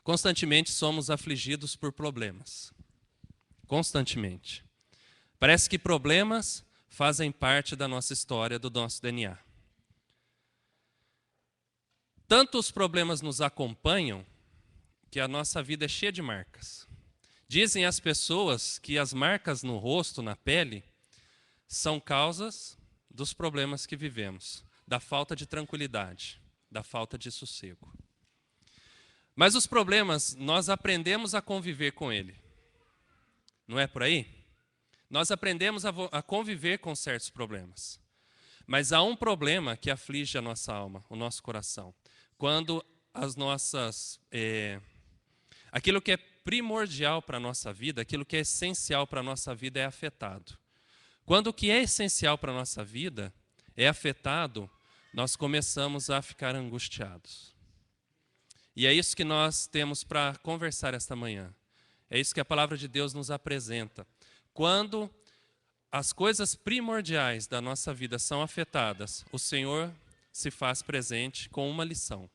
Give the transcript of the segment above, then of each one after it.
Constantemente somos afligidos por problemas. Constantemente. Parece que problemas fazem parte da nossa história, do nosso DNA. Tanto os problemas nos acompanham, que a nossa vida é cheia de marcas. Dizem as pessoas que as marcas no rosto, na pele, são causas dos problemas que vivemos, da falta de tranquilidade, da falta de sossego. Mas os problemas, nós aprendemos a conviver com ele. Não é por aí? Nós aprendemos a conviver com certos problemas. Mas há um problema que aflige a nossa alma, o nosso coração. Quando as nossas... aquilo que é primordial para a nossa vida, aquilo que é essencial para a nossa vida é afetado. Quando o que é essencial para a nossa vida é afetado, nós começamos a ficar angustiados. E é isso que nós temos para conversar esta manhã. É isso que a palavra de Deus nos apresenta. Quando as coisas primordiais da nossa vida são afetadas, o Senhor se faz presente com uma lição.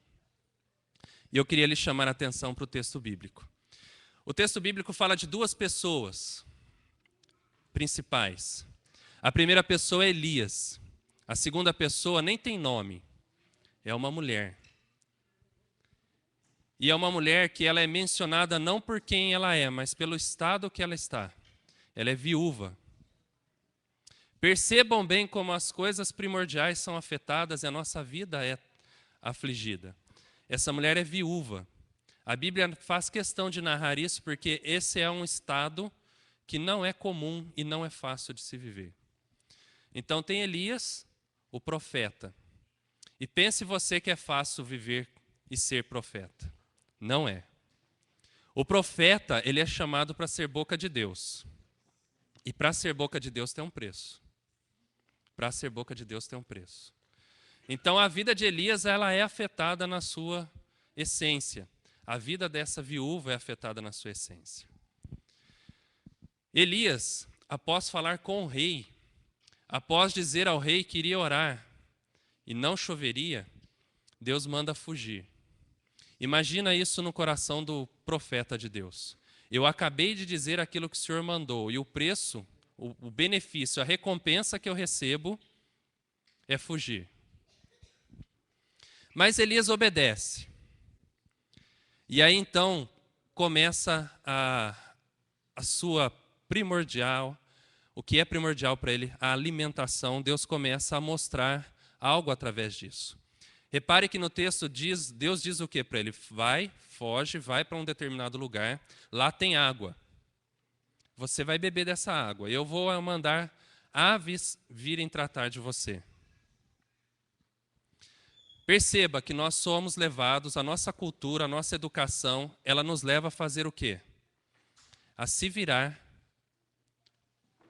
E eu queria lhe chamar a atenção para o texto bíblico. O texto bíblico fala de duas pessoas principais. A primeira pessoa é Elias. A segunda pessoa nem tem nome. É uma mulher. E é uma mulher que ela é mencionada não por quem ela é, mas pelo estado que ela está. Ela é viúva. Percebam bem como as coisas primordiais são afetadas e a nossa vida é afligida. Essa mulher é viúva. A Bíblia faz questão de narrar isso porque esse é um estado que não é comum e não é fácil de se viver. Então tem Elias, o profeta. E pense você que é fácil viver e ser profeta. Não é. O profeta, ele é chamado para ser boca de Deus. E para ser boca de Deus tem um preço. Para ser boca de Deus tem um preço. Então a vida de Elias, ela é afetada na sua essência. A vida dessa viúva é afetada na sua essência. Elias, após falar com o rei, após dizer ao rei que iria orar e não choveria, Deus manda fugir. Imagina isso no coração do profeta de Deus. Eu acabei de dizer aquilo que o Senhor mandou, e o preço, o benefício, a recompensa que eu recebo é fugir. Mas Elias obedece. E aí então começa a sua primordial, o que é primordial para ele, a alimentação. Deus começa a mostrar algo através disso. Repare que no texto Deus diz o que para ele? Vai, foge, vai para um determinado lugar, lá tem água. Você vai beber dessa água. Eu vou mandar aves virem tratar de você. Perceba que nós somos levados, a nossa cultura, a nossa educação, ela nos leva a fazer o quê? A se virar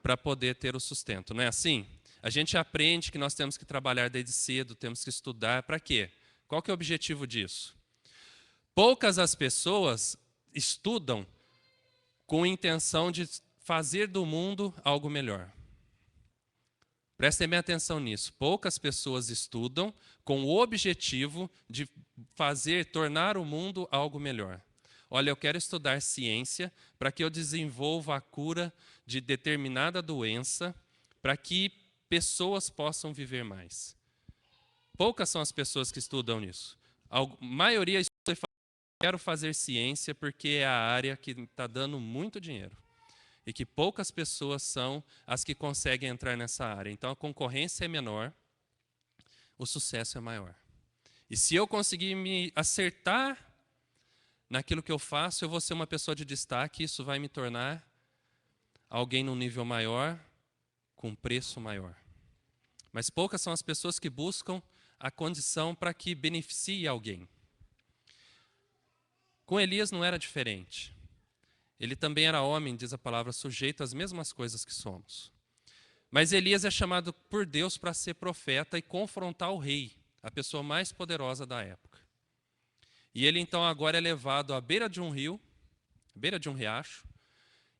para poder ter o sustento. Não é assim? A gente aprende que nós temos que trabalhar desde cedo, temos que estudar. Para quê? Qual que é o objetivo disso? Poucas as pessoas estudam com a intenção de fazer do mundo algo melhor. Prestem bem atenção nisso. Poucas pessoas estudam com o objetivo de tornar o mundo algo melhor. Olha, eu quero estudar ciência para que eu desenvolva a cura de determinada doença, para que pessoas possam viver mais. Poucas são as pessoas que estudam isso. A maioria estuda e fala, quero fazer ciência porque é a área que está dando muito dinheiro. E que poucas pessoas são as que conseguem entrar nessa área. Então a concorrência é menor, o sucesso é maior. E se eu conseguir me acertar naquilo que eu faço, eu vou ser uma pessoa de destaque, isso vai me tornar alguém num nível maior, com preço maior. Mas poucas são as pessoas que buscam a condição para que beneficie alguém. Com Elias não era diferente. Ele também era homem, diz a palavra, sujeito às mesmas coisas que somos. Mas Elias é chamado por Deus para ser profeta e confrontar o rei, a pessoa mais poderosa da época. E ele então agora é levado à beira de um rio, à beira de um riacho,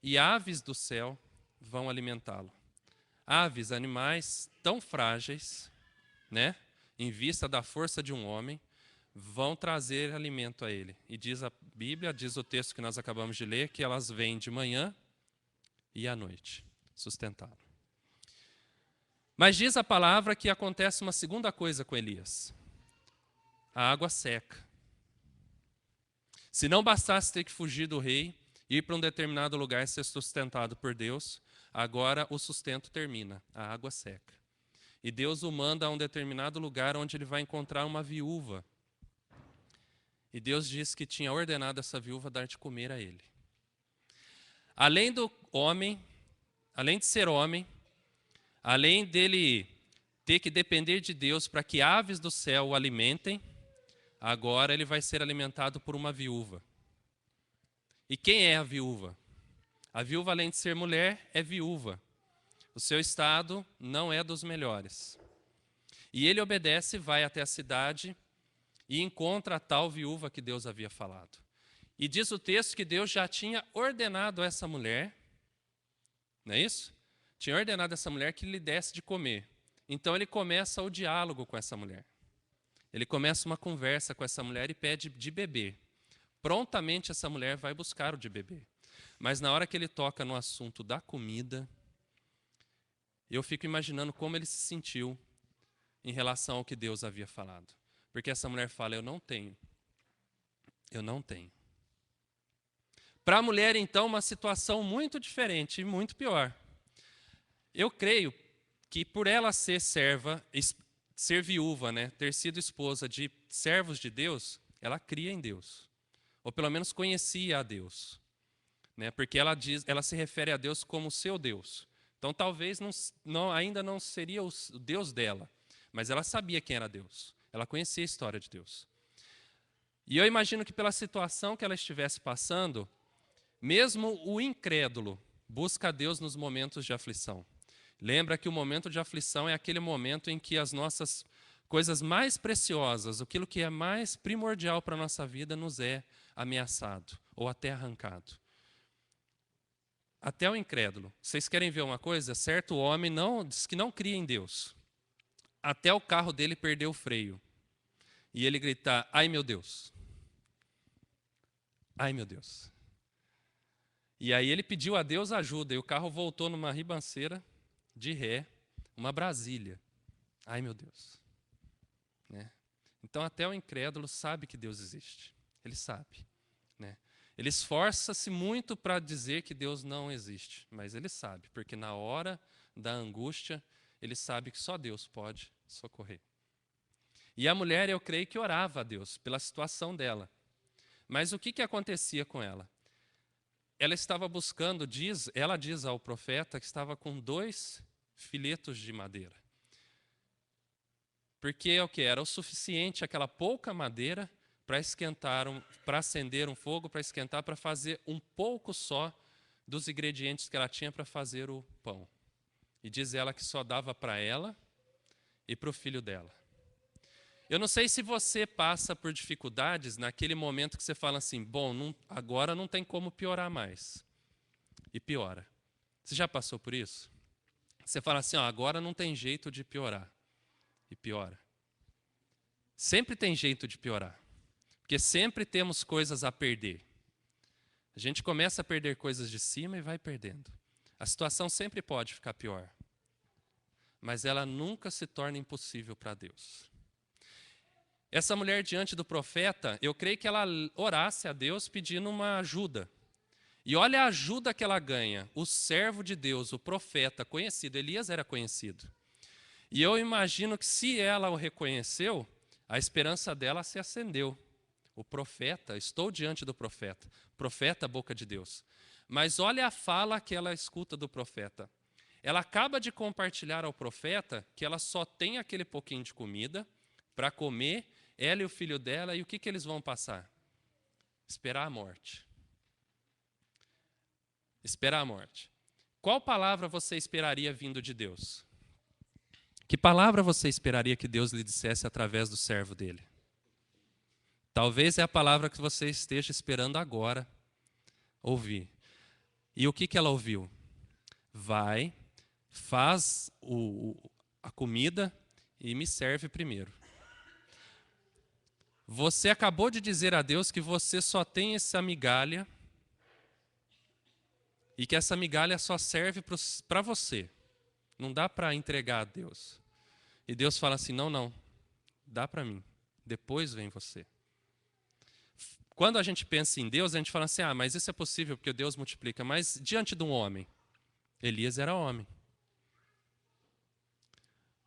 e aves do céu vão alimentá-lo. Aves, animais tão frágeis, né, em vista da força de um homem, vão trazer alimento a ele. E diz a Bíblia, diz o texto que nós acabamos de ler, que elas vêm de manhã e à noite, sustentá-lo. Mas diz a palavra que acontece uma segunda coisa com Elias. A água seca. Se não bastasse ter que fugir do rei, ir para um determinado lugar e ser sustentado por Deus, agora o sustento termina, a água seca. E Deus o manda a um determinado lugar onde ele vai encontrar uma viúva. E Deus diz que tinha ordenado essa viúva dar de comer a ele. Além do homem, além de ser homem, além dele ter que depender de Deus para que aves do céu o alimentem, agora ele vai ser alimentado por uma viúva. E quem é a viúva? A viúva, além de ser mulher, é viúva. O seu estado não é dos melhores. E ele obedece, vai até a cidade e encontra a tal viúva que Deus havia falado. E diz o texto que Deus já tinha ordenado a essa mulher, não é isso? Tinha ordenado a essa mulher que lhe desse de comer. Então ele começa o diálogo com essa mulher. Ele começa uma conversa com essa mulher e pede de beber. Prontamente essa mulher vai buscar o de beber. Mas na hora que ele toca no assunto da comida, eu fico imaginando como ele se sentiu em relação ao que Deus havia falado. Porque essa mulher fala, eu não tenho. Eu não tenho. Para a mulher, então, uma situação muito diferente e muito pior. Eu creio que por ela ser serva, ser viúva, né, ter sido esposa de servos de Deus, ela cria em Deus. Ou pelo menos conhecia a Deus. Né, porque ela se refere a Deus como seu Deus. Então talvez ainda não seria o Deus dela, mas ela sabia quem era Deus. Ela conhecia a história de Deus. E eu imagino que pela situação que ela estivesse passando, mesmo o incrédulo busca a Deus nos momentos de aflição. Lembra que o momento de aflição é aquele momento em que as nossas coisas mais preciosas, aquilo que é mais primordial para a nossa vida, nos é ameaçado ou até arrancado. Até o incrédulo. Vocês querem ver uma coisa? Certo homem diz que não cria em Deus. Até o carro dele perdeu o freio. E ele gritar, ai meu Deus. Ai meu Deus. E aí ele pediu a Deus ajuda e o carro voltou numa ribanceira de ré, uma Brasília. Ai meu Deus. Né? Então até o incrédulo sabe que Deus existe. Ele sabe. Né? Ele esforça-se muito para dizer que Deus não existe, mas ele sabe, porque na hora da angústia, ele sabe que só Deus pode socorrer. E a mulher, eu creio que orava a Deus pela situação dela. Mas o que acontecia com ela? Ela estava buscando, ela diz ao profeta que estava com 2 filetos de madeira. Porque o que era o suficiente, aquela pouca madeira, para acender um fogo, para esquentar, para fazer um pouco só dos ingredientes que ela tinha para fazer o pão. E diz ela que só dava para ela e para o filho dela. Eu não sei se você passa por dificuldades naquele momento que você fala assim, bom, agora não tem como piorar mais. E piora. Você já passou por isso? Você fala assim, agora não tem jeito de piorar. E piora. Sempre tem jeito de piorar. Porque sempre temos coisas a perder. A gente começa a perder coisas de cima e vai perdendo. A situação sempre pode ficar pior. Mas ela nunca se torna impossível para Deus. Essa mulher diante do profeta, eu creio que ela orasse a Deus pedindo uma ajuda. E olha a ajuda que ela ganha. O servo de Deus, o profeta conhecido, Elias era conhecido. E eu imagino que se ela o reconheceu, a esperança dela se acendeu. O profeta, estou diante do profeta. Profeta, boca de Deus. Mas olha a fala que ela escuta do profeta. Ela acaba de compartilhar ao profeta que ela só tem aquele pouquinho de comida para comer, ela e o filho dela, e o que eles vão passar? Esperar a morte. Esperar a morte. Qual palavra você esperaria vindo de Deus? Que palavra você esperaria que Deus lhe dissesse através do servo dele? Talvez é a palavra que você esteja esperando agora ouvir. E o que ela ouviu? Vai, faz a comida e me serve primeiro. Você acabou de dizer a Deus que você só tem essa migalha e que essa migalha só serve para você. Não dá para entregar a Deus. E Deus fala assim: não, não, dá para mim. Depois vem você. Quando a gente pensa em Deus, a gente fala assim: ah, mas isso é possível porque Deus multiplica. Mas diante de um homem, Elias era homem.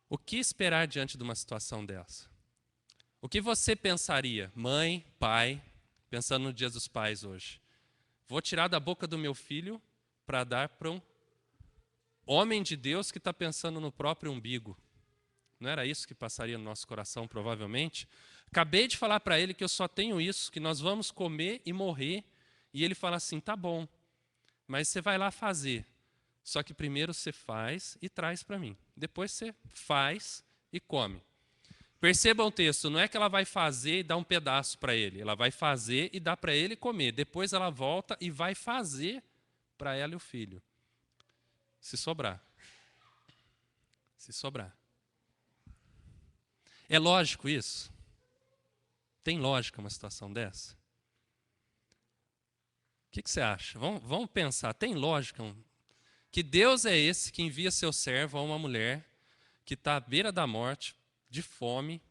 O que esperar diante de uma situação dessa? O que você pensaria, mãe, pai, pensando no Dia dos Pais hoje? Vou tirar da boca do meu filho para dar para um homem de Deus que está pensando no próprio umbigo. Não era isso que passaria no nosso coração, provavelmente? Acabei de falar para ele que eu só tenho isso, que nós vamos comer e morrer. E ele fala assim: tá bom, mas você vai lá fazer. Só que primeiro você faz e traz para mim. Depois você faz e come. Percebam o texto, não é que ela vai fazer e dar um pedaço para ele. Ela vai fazer e dá para ele comer. Depois ela volta e vai fazer para ela e o filho. Se sobrar. Se sobrar. É lógico isso? Tem lógica uma situação dessa? O que você acha? Vamos pensar, tem lógica? Que Deus é esse que envia seu servo a uma mulher que está à beira da morte, de fome,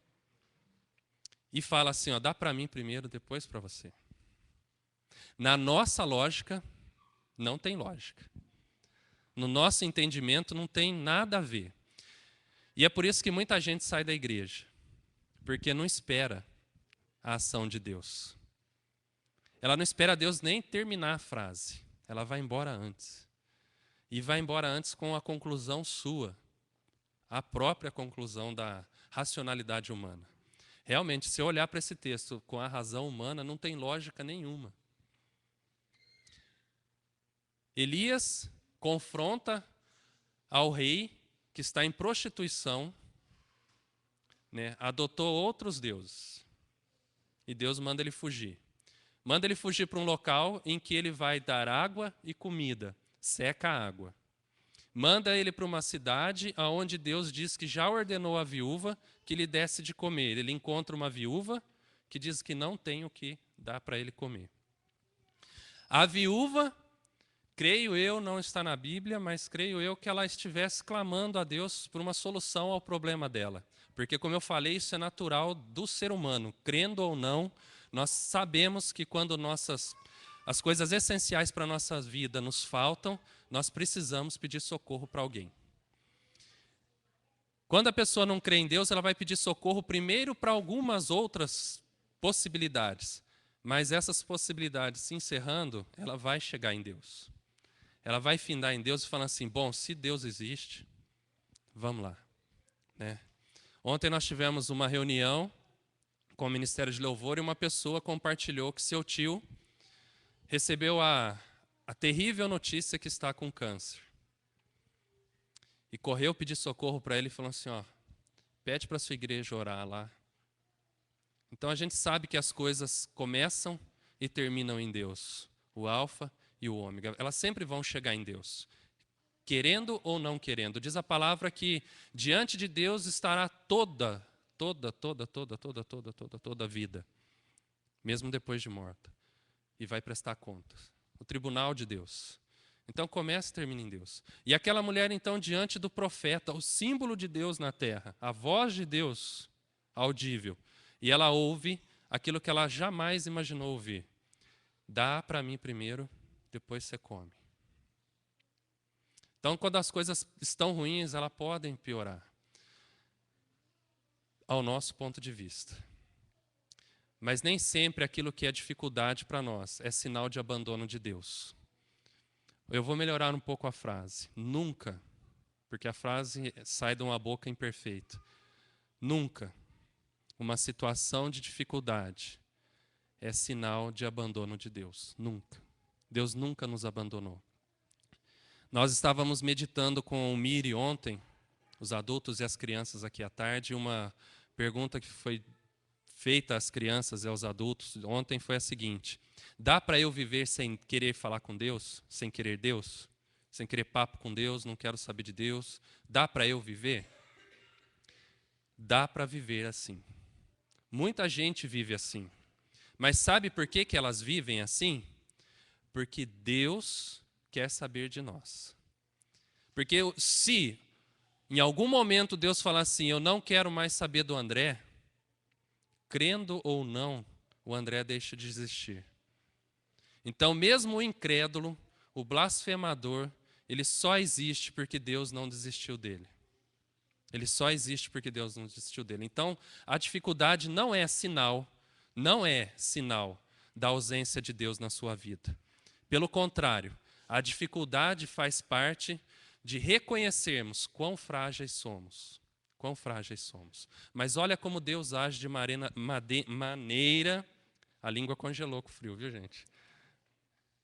e fala assim, ó, dá para mim primeiro, depois para você. Na nossa lógica, não tem lógica. No nosso entendimento, não tem nada a ver. E é por isso que muita gente sai da igreja, porque não espera a ação de Deus. Ela não espera Deus nem terminar a frase. Ela vai embora antes. E vai embora antes com a conclusão sua, a própria conclusão da racionalidade humana. Realmente, se eu olhar para esse texto com a razão humana, não tem lógica nenhuma. Elias confronta ao rei que está em prostituição, né, adotou outros deuses. E Deus manda ele fugir. Manda ele fugir para um local em que ele vai dar água e comida, seca a água. Manda ele para uma cidade onde Deus diz que já ordenou à viúva que lhe desse de comer. Ele encontra uma viúva que diz que não tem o que dar para ele comer. A viúva, creio eu, não está na Bíblia, mas creio eu que ela estivesse clamando a Deus por uma solução ao problema dela. Porque, como eu falei, isso é natural do ser humano. Crendo ou não, nós sabemos que quando as coisas essenciais para a nossa vida nos faltam, nós precisamos pedir socorro para alguém. Quando a pessoa não crê em Deus, ela vai pedir socorro primeiro para algumas outras possibilidades. Mas essas possibilidades se encerrando, ela vai chegar em Deus. Ela vai findar em Deus e falar assim, bom, se Deus existe, vamos lá. Né? Ontem nós tivemos uma reunião com o Ministério de Louvor e uma pessoa compartilhou que seu tio recebeu a terrível notícia que está com câncer. E correu pedir socorro para ele e falou assim, ó, pede para a sua igreja orar lá. Então a gente sabe que as coisas começam e terminam em Deus. O alfa e o ômega. Elas sempre vão chegar em Deus. Querendo ou não querendo. Diz a palavra que diante de Deus estará toda a vida. Mesmo depois de morta. E vai prestar contas. O tribunal de Deus. Então começa e termina em Deus. E aquela mulher então diante do profeta, o símbolo de Deus na terra, a voz de Deus audível. E ela ouve aquilo que ela jamais imaginou ouvir. Dá para mim primeiro, depois você come. Então quando as coisas estão ruins, elas podem piorar. Ao nosso ponto de vista. Mas nem sempre aquilo que é dificuldade para nós é sinal de abandono de Deus. Eu vou melhorar um pouco a frase. Nunca, porque a frase sai de uma boca imperfeita. Nunca uma situação de dificuldade é sinal de abandono de Deus. Nunca. Deus nunca nos abandonou. Nós estávamos meditando com o Miri ontem, os adultos e as crianças aqui à tarde, uma pergunta que foi feita às crianças e aos adultos ontem foi a seguinte: dá para eu viver sem querer falar com Deus? Sem querer Deus? Sem querer papo com Deus? Não quero saber de Deus? Dá para eu viver? Dá para viver assim. Muita gente vive assim. Mas sabe por que que elas vivem assim? Porque Deus quer saber de nós. Porque se em algum momento Deus falar assim, eu não quero mais saber do André, crendo ou não, o André deixa de existir. Então, mesmo o incrédulo, o blasfemador, ele só existe porque Deus não desistiu dele. Ele só existe porque Deus não desistiu dele. Então, a dificuldade não é sinal da ausência de Deus na sua vida. Pelo contrário, a dificuldade faz parte de reconhecermos quão frágeis somos. Quão frágeis somos. Mas olha como Deus age de maneira... A língua congelou com o frio, viu, gente?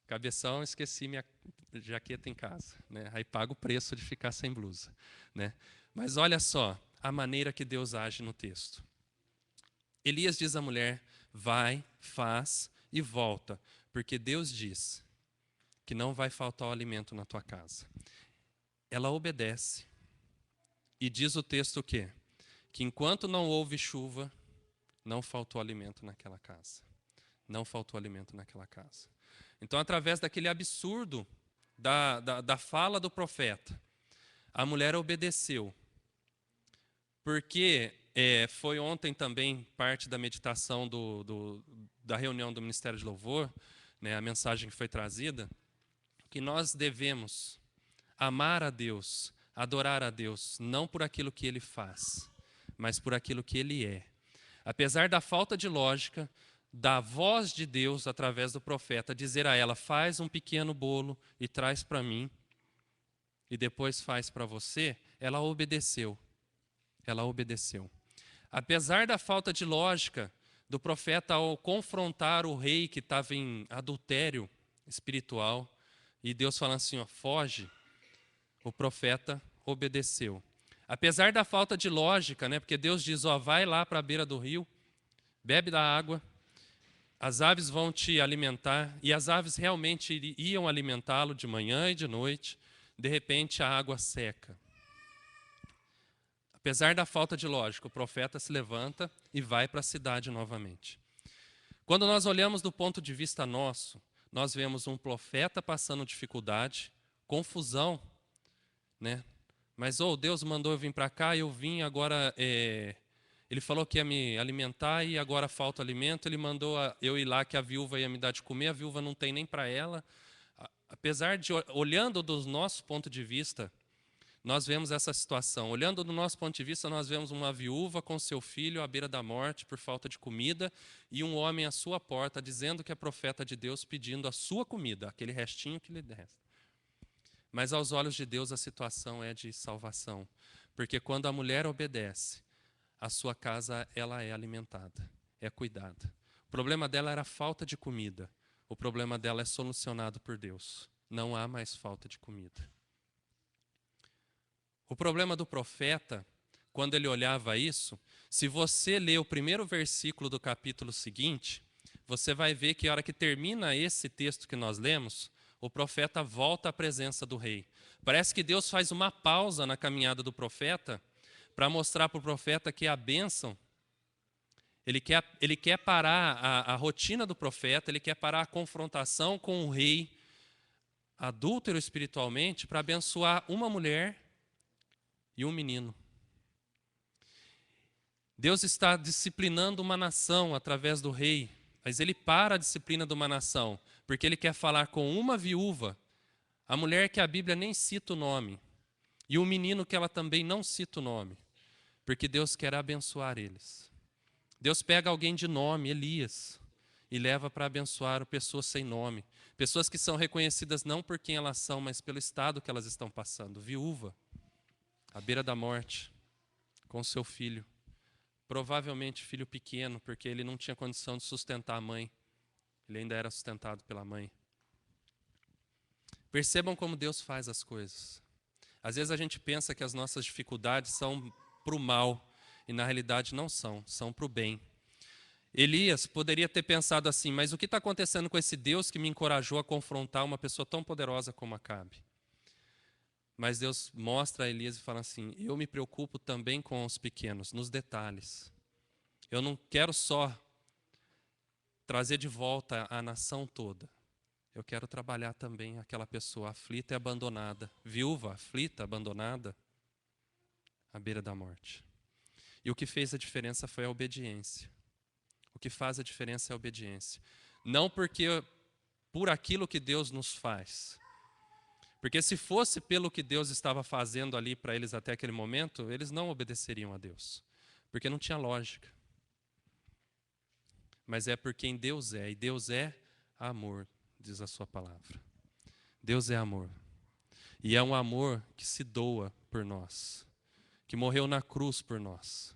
Cabeção, esqueci minha jaqueta em casa, né? Aí pago o preço de ficar sem blusa, né? Mas olha só a maneira que Deus age no texto. Elias diz à mulher, vai, faz e volta, porque Deus diz que não vai faltar o alimento na tua casa. Ela obedece e diz o texto o quê? Que enquanto não houve chuva, não faltou alimento naquela casa. Não faltou alimento naquela casa. Então, através daquele absurdo da fala do profeta, a mulher obedeceu. Porque foi ontem também parte da meditação da reunião do Ministério de Louvor, né, a mensagem que foi trazida, que nós devemos amar a Deus, adorar a Deus, não por aquilo que Ele faz, mas por aquilo que Ele é. Apesar da falta de lógica, da voz de Deus através do profeta, dizer a ela, faz um pequeno bolo e traz para mim, e depois faz para você, ela obedeceu. Ela obedeceu. Apesar da falta de lógica do profeta ao confrontar o rei que estava em adultério espiritual, e Deus falando assim, ó, foge, o profeta obedeceu. Apesar da falta de lógica, né, porque Deus diz, ó, vai lá para a beira do rio, bebe da água, as aves vão te alimentar, e as aves realmente iam alimentá-lo de manhã e de noite, de repente a água seca. Apesar da falta de lógica, o profeta se levanta e vai para a cidade novamente. Quando nós olhamos do ponto de vista nosso, nós vemos um profeta passando dificuldade, confusão, né? Mas, Deus mandou eu vir para cá, eu vim, agora Ele falou que ia me alimentar e agora falta alimento, Ele mandou eu ir lá que a viúva ia me dar de comer, a viúva não tem nem para ela. Apesar de, olhando do nosso ponto de vista, nós vemos essa situação. Olhando do nosso ponto de vista, nós vemos uma viúva com seu filho à beira da morte por falta de comida e um homem à sua porta dizendo que é profeta de Deus pedindo a sua comida, aquele restinho que lhe resta. Mas aos olhos de Deus a situação é de salvação, porque quando a mulher obedece, a sua casa ela é alimentada, é cuidada. O problema dela era a falta de comida. O problema dela é solucionado por Deus. Não há mais falta de comida. O problema do profeta, quando ele olhava isso, se você ler o primeiro versículo do capítulo seguinte, você vai ver que a hora que termina esse texto que nós lemos, o profeta volta à presença do rei. Parece que Deus faz uma pausa na caminhada do profeta para mostrar para o profeta que a bênção, ele quer parar a rotina do profeta, ele quer parar a confrontação com o rei adúltero espiritualmente para abençoar uma mulher e um menino. Deus está disciplinando uma nação através do rei, mas ele para a disciplina de uma nação, porque ele quer falar com uma viúva, a mulher que a Bíblia nem cita o nome, e o menino que ela também não cita o nome, porque Deus quer abençoar eles. Deus pega alguém de nome, Elias, e leva para abençoar pessoas sem nome, pessoas que são reconhecidas não por quem elas são, mas pelo estado que elas estão passando. Viúva, à beira da morte, com seu filho. Provavelmente filho pequeno, porque ele não tinha condição de sustentar a mãe. Ele ainda era sustentado pela mãe. Percebam como Deus faz as coisas. Às vezes a gente pensa que as nossas dificuldades são para o mal, e na realidade não são, são para o bem. Elias poderia ter pensado assim, mas o que está acontecendo com esse Deus que me encorajou a confrontar uma pessoa tão poderosa como Acabe? Mas Deus mostra a Elias e fala assim, eu me preocupo também com os pequenos, nos detalhes. Eu não quero só trazer de volta a nação toda. Eu quero trabalhar também aquela pessoa aflita e abandonada, viúva, aflita, abandonada, à beira da morte. E o que fez a diferença foi a obediência. O que faz a diferença é a obediência. Não porque por aquilo que Deus nos faz. Porque se fosse pelo que Deus estava fazendo ali para eles até aquele momento, eles não obedeceriam a Deus. Porque não tinha lógica. Mas é por quem Deus é. E Deus é amor, diz a sua palavra. Deus é amor. E é um amor que se doa por nós. Que morreu na cruz por nós.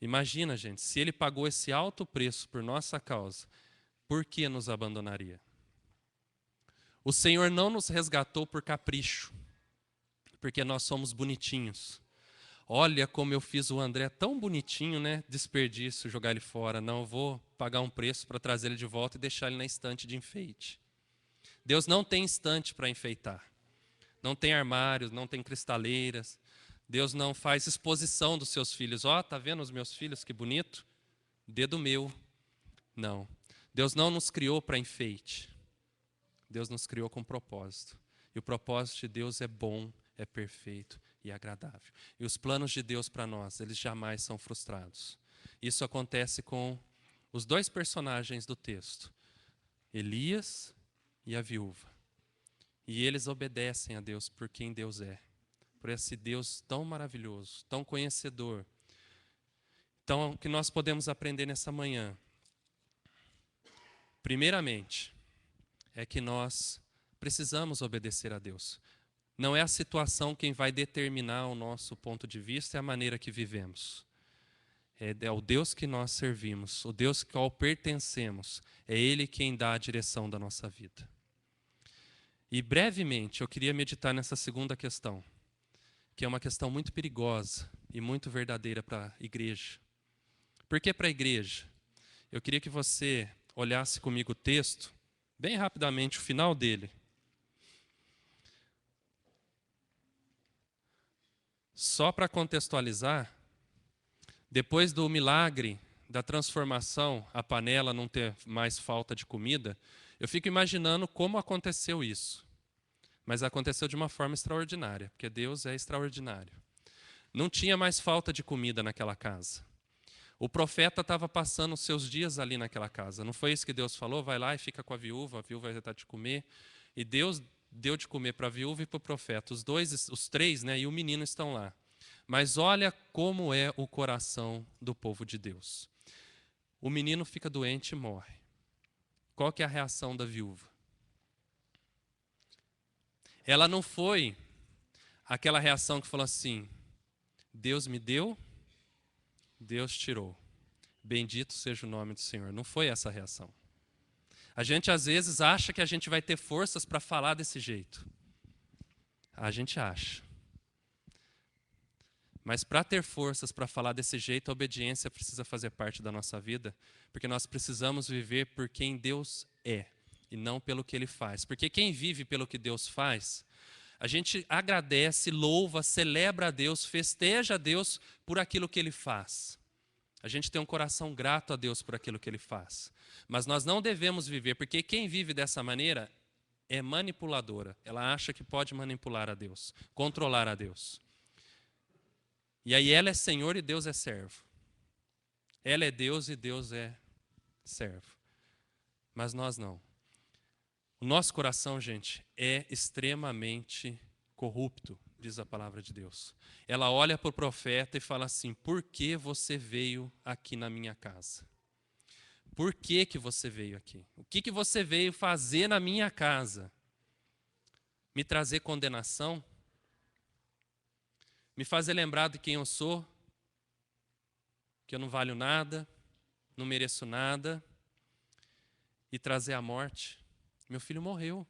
Imagina, gente, se ele pagou esse alto preço por nossa causa, por que nos abandonaria? O Senhor não nos resgatou por capricho, porque nós somos bonitinhos. Olha como eu fiz o André tão bonitinho, né? Desperdício, jogar ele fora. Não, eu vou pagar um preço para trazer ele de volta e deixar ele na estante de enfeite. Deus não tem estante para enfeitar. Não tem armários, não tem cristaleiras. Deus não faz exposição dos seus filhos. Ó, tá vendo os meus filhos, que bonito? Dedo meu. Não. Deus não nos criou para enfeite. Deus nos criou com propósito. E o propósito de Deus é bom, é perfeito e agradável. E os planos de Deus para nós, eles jamais são frustrados. Isso acontece com os dois personagens do texto, Elias e a viúva. E eles obedecem a Deus por quem Deus é. Por esse Deus tão maravilhoso, tão conhecedor. Então, o que nós podemos aprender nessa manhã? Primeiramente, é que nós precisamos obedecer a Deus. Não é a situação quem vai determinar o nosso ponto de vista e a maneira que vivemos. É o Deus que nós servimos, o Deus ao qual pertencemos. É Ele quem dá a direção da nossa vida. E brevemente eu queria meditar nessa segunda questão, que é uma questão muito perigosa e muito verdadeira para a igreja. Por que para a igreja? Eu queria que você olhasse comigo o texto, bem rapidamente, o final dele. Só para contextualizar, depois do milagre da transformação, a panela não ter mais falta de comida, eu fico imaginando como aconteceu isso. Mas aconteceu de uma forma extraordinária, porque Deus é extraordinário. Não tinha mais falta de comida naquela casa. O profeta estava passando os seus dias ali naquela casa. Não foi isso que Deus falou? Vai lá e fica com a viúva vai dar de comer. E Deus deu de comer para a viúva e para o profeta. Os três, né, e o menino estão lá. Mas olha como é o coração do povo de Deus. O menino fica doente e morre. Qual que é a reação da viúva? Ela não foi aquela reação que falou assim: Deus me deu, Deus tirou. Bendito seja o nome do Senhor. Não foi essa a reação. A gente às vezes acha que a gente vai ter forças para falar desse jeito. A gente acha. Mas para ter forças para falar desse jeito, a obediência precisa fazer parte da nossa vida, porque nós precisamos viver por quem Deus é e não pelo que Ele faz. Porque quem vive pelo que Deus faz, a gente agradece, louva, celebra a Deus, festeja a Deus por aquilo que Ele faz. A gente tem um coração grato a Deus por aquilo que Ele faz. Mas nós não devemos viver, porque quem vive dessa maneira é manipuladora. Ela acha que pode manipular a Deus, controlar a Deus. E aí ela é Senhor e Deus é servo. Ela é Deus e Deus é servo. Mas nós não. O nosso coração, gente, é extremamente corrupto, diz a palavra de Deus. Ela olha para o profeta e fala assim: por que você veio aqui na minha casa? Por que você veio aqui? O que você veio fazer na minha casa? Me trazer condenação? Me fazer lembrar de quem eu sou? Que eu não valho nada, não mereço nada, e trazer a morte? Meu filho morreu.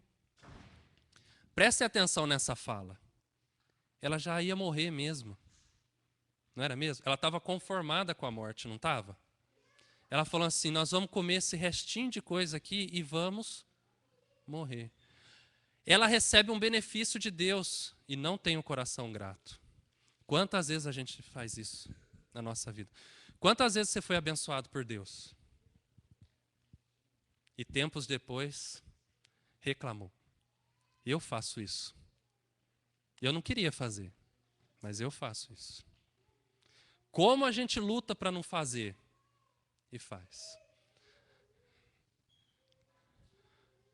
Preste atenção nessa fala. Ela já ia morrer mesmo. Não era mesmo? Ela estava conformada com a morte, não estava? Ela falou assim: nós vamos comer esse restinho de coisa aqui e vamos morrer. Ela recebe um benefício de Deus e não tem um coração grato. Quantas vezes a gente faz isso na nossa vida? Quantas vezes você foi abençoado por Deus? E tempos depois, reclamou. Eu faço isso. Eu não queria fazer, mas eu faço isso. Como a gente luta para não fazer e faz.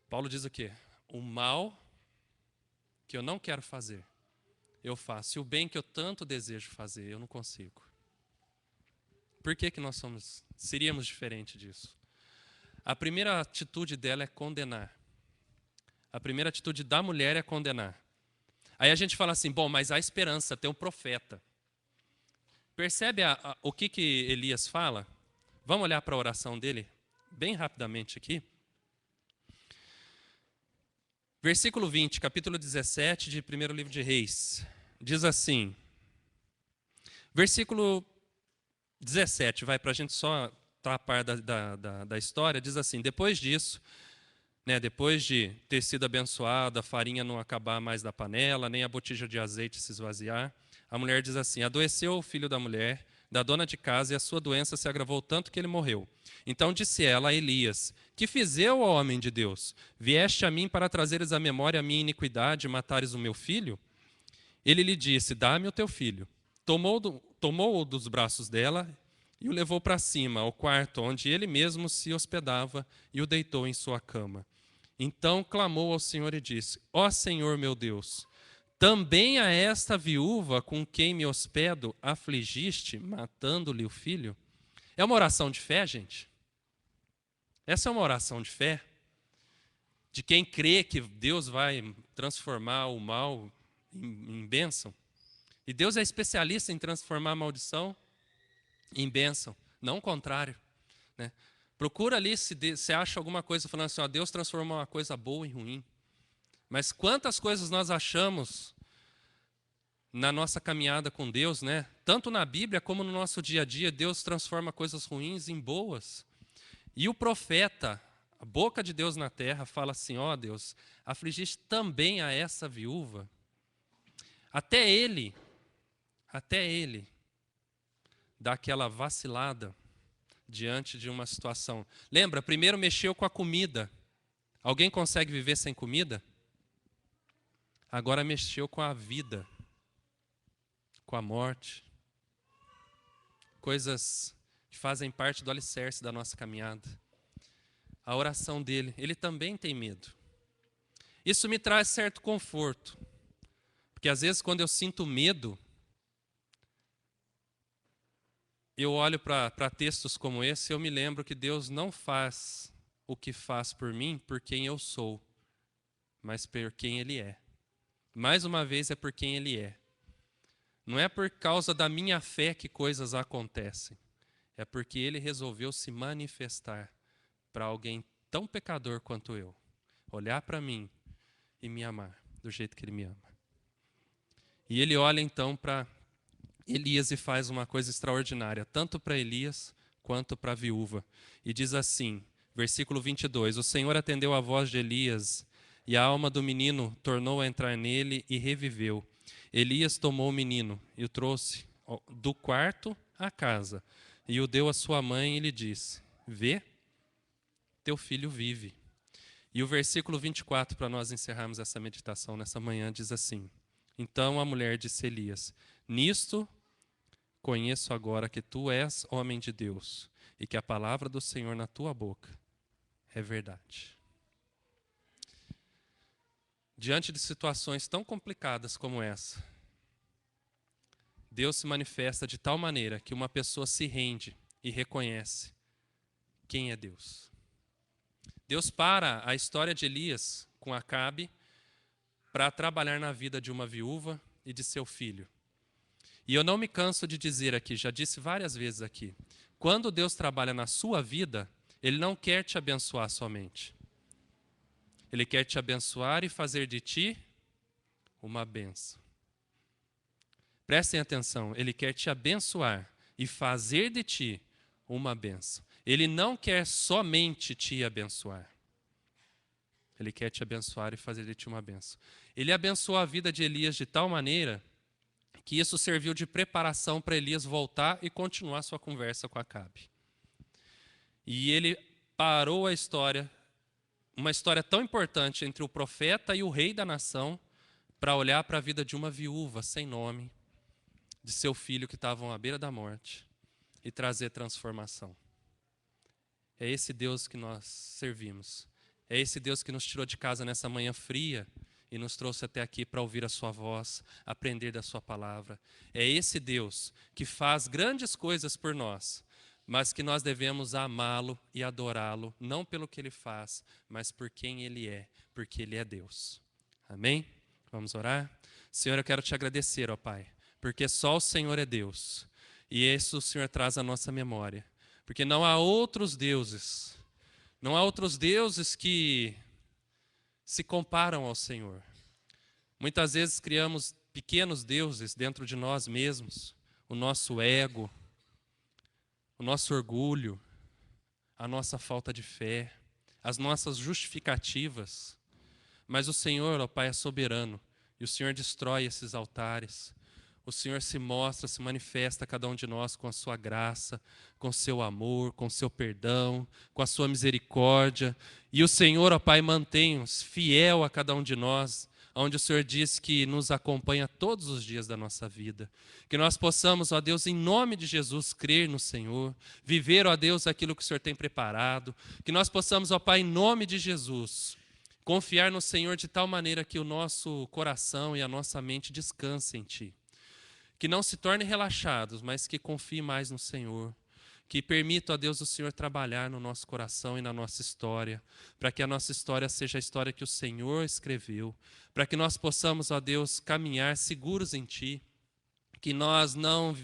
Paulo diz o quê? O mal que eu não quero fazer, eu faço. E o bem que eu tanto desejo fazer, eu não consigo. Por que nós seríamos diferente disso? A primeira atitude dela é condenar. A primeira atitude da mulher é condenar. Aí a gente fala assim, bom, mas há esperança, tem um profeta. Percebe o que Elias fala? Vamos olhar para a oração dele, bem rapidamente aqui. Versículo 20, capítulo 17 de 1º livro de Reis. Diz assim, versículo 17, vai para a gente só tapar da história, diz assim, depois disso, depois de ter sido abençoada, a farinha não acabar mais da panela, nem a botija de azeite se esvaziar, a mulher diz assim, adoeceu o filho da mulher, da dona de casa, e a sua doença se agravou tanto que ele morreu. Então disse ela a Elias, que fiz eu, ó homem de Deus? Vieste a mim para trazeres à memória a minha iniquidade e matares o meu filho? Ele lhe disse, dá-me o teu filho. Tomou-o dos braços dela e o levou para cima, ao quarto onde ele mesmo se hospedava, e o deitou em sua cama. Então clamou ao Senhor e disse, ó Senhor meu Deus, também a esta viúva com quem me hospedo afligiste, matando-lhe o filho? É uma oração de fé, gente? Essa é uma oração de fé? De quem crê que Deus vai transformar o mal em bênção? E Deus é especialista em transformar a maldição em bênção, não o contrário. Né? Procura ali se acha alguma coisa falando assim, ó, Deus transformou uma coisa boa em ruim. Mas quantas coisas nós achamos na nossa caminhada com Deus, né? Tanto na Bíblia como no nosso dia a dia, Deus transforma coisas ruins em boas. E o profeta, a boca de Deus na terra, fala assim, ó Deus, afligiste também a essa viúva. Até ele dá aquela vacilada diante de uma situação. Lembra, primeiro mexeu com a comida. Alguém consegue viver sem comida? Agora mexeu com a vida, com a morte. Coisas que fazem parte do alicerce da nossa caminhada. A oração dele, ele também tem medo. Isso me traz certo conforto. Porque às vezes quando eu sinto medo, eu olho para textos como esse e eu me lembro que Deus não faz o que faz por mim por quem eu sou, mas por quem Ele é. Mais uma vez é por quem Ele é. Não é por causa da minha fé que coisas acontecem. É porque Ele resolveu se manifestar para alguém tão pecador quanto eu. Olhar para mim e me amar do jeito que Ele me ama. E Ele olha então para Elias e faz uma coisa extraordinária, tanto para Elias quanto para a viúva. E diz assim, versículo 22, o Senhor atendeu a voz de Elias, e a alma do menino tornou a entrar nele e reviveu. Elias tomou o menino e o trouxe do quarto à casa, e o deu à sua mãe e lhe disse, vê, teu filho vive. E o versículo 24, para nós encerrarmos essa meditação nessa manhã, diz assim, então a mulher disse a Elias, nisto conheço agora que tu és homem de Deus e que a palavra do Senhor na tua boca é verdade. Diante de situações tão complicadas como essa, Deus se manifesta de tal maneira que uma pessoa se rende e reconhece quem é Deus. Deus para a história de Elias com Acabe para trabalhar na vida de uma viúva e de seu filho. E eu não me canso de dizer aqui, já disse várias vezes aqui, quando Deus trabalha na sua vida, Ele não quer te abençoar somente. Ele quer te abençoar e fazer de ti uma bênção. Prestem atenção, Ele quer te abençoar e fazer de ti uma bênção. Ele não quer somente te abençoar. Ele quer te abençoar e fazer de ti uma bênção. Ele abençoou a vida de Elias de tal maneira que isso serviu de preparação para Elias voltar e continuar sua conversa com Acabe. E ele parou a história, uma história tão importante entre o profeta e o rei da nação, para olhar para a vida de uma viúva sem nome, de seu filho que estavam à beira da morte, e trazer transformação. É esse Deus que nós servimos. É esse Deus que nos tirou de casa nessa manhã fria e nos trouxe até aqui para ouvir a sua voz, aprender da sua palavra. É esse Deus que faz grandes coisas por nós, mas que nós devemos amá-lo e adorá-lo, não pelo que ele faz, mas por quem ele é, porque ele é Deus. Amém? Vamos orar? Senhor, eu quero te agradecer, ó Pai, porque só o Senhor é Deus. E isso o Senhor traz à nossa memória. Porque não há outros deuses. Não há outros deuses que se comparam ao Senhor. Muitas vezes criamos pequenos deuses dentro de nós mesmos. O nosso ego, o nosso orgulho, a nossa falta de fé, as nossas justificativas. Mas o Senhor, ó Pai, é soberano. E o Senhor destrói esses altares. O Senhor se mostra, se manifesta a cada um de nós com a sua graça, com o seu amor, com o seu perdão, com a sua misericórdia. E o Senhor, ó Pai, mantém-nos fiel a cada um de nós, onde o Senhor diz que nos acompanha todos os dias da nossa vida. Que nós possamos, ó Deus, em nome de Jesus, crer no Senhor, viver, ó Deus, aquilo que o Senhor tem preparado. Que nós possamos, ó Pai, em nome de Jesus, confiar no Senhor de tal maneira que o nosso coração e a nossa mente descansem em Ti. Que não se tornem relaxados, mas que confiem mais no Senhor. Que permita, ó Deus, o Senhor trabalhar no nosso coração e na nossa história, para que a nossa história seja a história que o Senhor escreveu, para que nós possamos, ó Deus, caminhar seguros em Ti, que nós não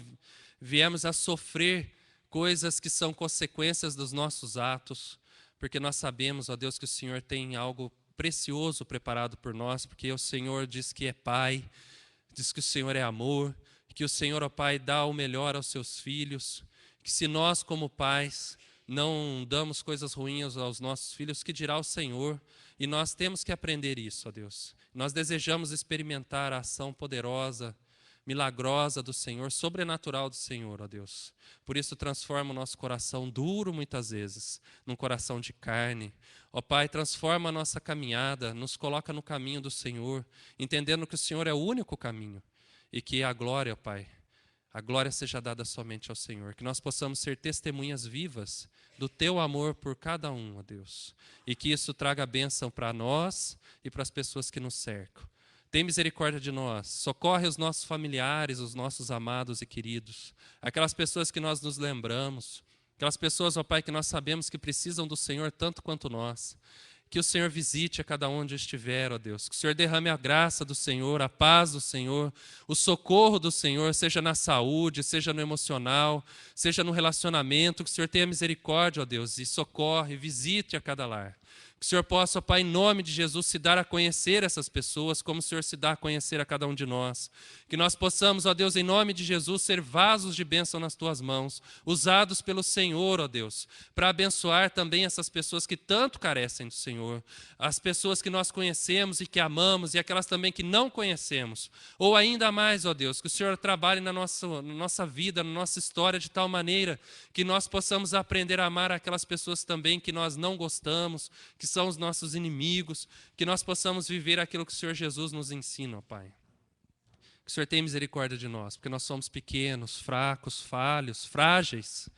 viemos a sofrer coisas que são consequências dos nossos atos, porque nós sabemos, ó Deus, que o Senhor tem algo precioso preparado por nós, porque o Senhor diz que é Pai, diz que o Senhor é amor, que o Senhor, ó Pai, dá o melhor aos seus filhos, que se nós como pais não damos coisas ruins aos nossos filhos, que dirá o Senhor? E nós temos que aprender isso, ó Deus. Nós desejamos experimentar a ação poderosa, milagrosa do Senhor, sobrenatural do Senhor, ó Deus. Por isso transforma o nosso coração duro muitas vezes, num coração de carne. Ó Pai, transforma a nossa caminhada, nos coloca no caminho do Senhor, entendendo que o Senhor é o único caminho. E que a glória, Pai, a glória seja dada somente ao Senhor. Que nós possamos ser testemunhas vivas do Teu amor por cada um, ó Deus. E que isso traga bênção para nós e para as pessoas que nos cercam. Tem misericórdia de nós. Socorre os nossos familiares, os nossos amados e queridos. Aquelas pessoas que nós nos lembramos. Aquelas pessoas, ó Pai, que nós sabemos que precisam do Senhor tanto quanto nós. Que o Senhor visite a cada onde estiver, ó Deus. Que o Senhor derrame a graça do Senhor, a paz do Senhor, o socorro do Senhor, seja na saúde, seja no emocional, seja no relacionamento. Que o Senhor tenha misericórdia, ó Deus, e socorre, visite a cada lar. Que o Senhor possa, ó Pai, em nome de Jesus, se dar a conhecer essas pessoas, como o Senhor se dá a conhecer a cada um de nós. Que nós possamos, ó Deus, em nome de Jesus, ser vasos de bênção nas Tuas mãos, usados pelo Senhor, ó Deus, para abençoar também essas pessoas que tanto carecem do Senhor. As pessoas que nós conhecemos e que amamos, e aquelas também que não conhecemos. Ou ainda mais, ó Deus, que o Senhor trabalhe na nossa vida, na nossa história, de tal maneira que nós possamos aprender a amar aquelas pessoas também que nós não gostamos, que são os nossos inimigos, que nós possamos viver aquilo que o Senhor Jesus nos ensina, ó Pai. Que o Senhor tenha misericórdia de nós, porque nós somos pequenos, fracos, falhos, frágeis,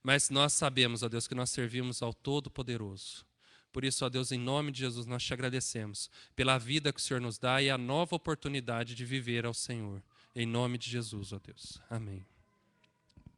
mas nós sabemos, ó Deus, que nós servimos ao Todo-Poderoso. Por isso, ó Deus, em nome de Jesus, nós te agradecemos pela vida que o Senhor nos dá e a nova oportunidade de viver ao Senhor. Em nome de Jesus, ó Deus. Amém.